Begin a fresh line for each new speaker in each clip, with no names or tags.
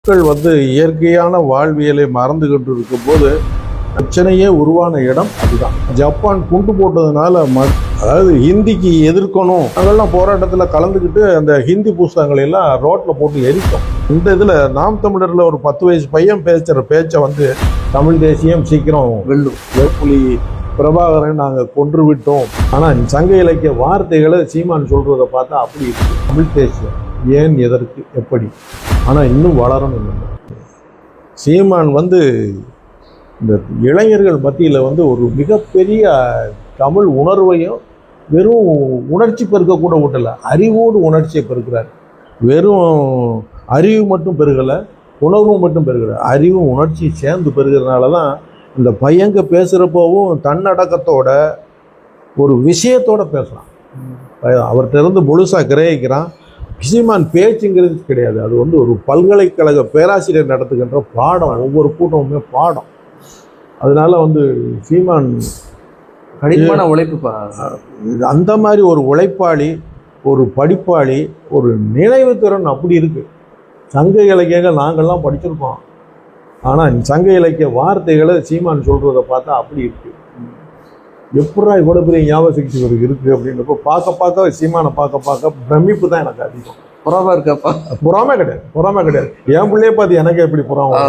மக்கள் இயற்கையான வாழ்வியலை மறந்து கொண்டு இருக்கும் போது பிரச்சனையே உருவான இடம் அதுதான். ஜப்பான் குண்டு போட்டதுனால அதாவது ஹிந்திக்கு எதிர்க்கணும் அதெல்லாம் போராட்டத்தில் கலந்துக்கிட்டு அந்த ஹிந்தி புஸ்தகங்களை எல்லாம் ரோட்ல போட்டு எரிக்கும். இந்த இதுல நாம் தமிழர்ல ஒரு 10 வயசு பையன் பேசுற பேச்சை தமிழ் தேசியம் சீக்கிரம் வெல்லும், வேப்புலி பிரபாகரன் நாங்கள் கொன்று விட்டோம். ஆனால் சங்க இலக்கிய வார்த்தைகளை சீமான் சொல்றதை பார்த்தா அப்படி இருக்கு. தமிழ் தேசியம் ஏன், எதற்கு, எப்படி, ஆனால் இன்னும் வளரணும் இல்லை. சீமான் இந்த இளைஞர்கள் மத்தியில் ஒரு மிகப்பெரிய தமிழ் உணர்வையும் வெறும் உணர்ச்சி பெருக்க கூட விட்டல, அறிவோடு உணர்ச்சியை பெருக்கிறார். வெறும் அறிவு மட்டும் பெருகலை, உணர்வும் மட்டும் பெருகலை, அறிவும் உணர்ச்சி சேர்ந்து பெருகிறதுனால தான் இந்த பையங்க பேசுகிறப்போவும் தன்னடக்கத்தோட ஒரு விஷயத்தோட பேசுகிறான். அவர்கிட்ட இருந்து முழுசாக கிரகிக்கிறான். சீமான் பேச்சுங்கிறது கிடையாது, அது ஒரு பல்கலைக்கழக பேராசிரியர் நடத்துகின்ற பாடம். ஒவ்வொரு கூட்டமுமே பாடம். அதனால சீமான்
கடினமான உழைப்பு,
அந்த மாதிரி ஒரு உழைப்பாளி, ஒரு படிப்பாளி, ஒரு நினைவு திறன் அப்படி இருக்கு. சங்க இலக்கியங்கள் நாங்கள்லாம் படிச்சிருக்கோம், ஆனால் சங்க இலக்கிய வார்த்தைகளை சீமான் சொல்றதை பார்த்தா அப்படி இருக்கு. எப்படா இவ்வளோ பெரிய ஞாபக சக்தி இருக்கு அப்படின்றப்போ பார்க்க சீமானை பார்க்க பிரமிப்பு தான் எனக்கு அதிகம்.
புறாம இருக்கப்பா?
புறாமே கிடையாது. என் பிள்ளைய பார்த்து எனக்கு எப்படி புறாம?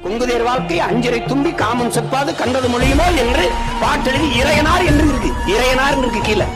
குங்குதேர் வாழ்க்கை அஞ்சரை தும்பி காமம் செப்பாது கண்டது மொழியுமோ என்று பாட்டெழுதி இறையனார் என்று இருக்கு. இறையனார் இருக்கு கீழே.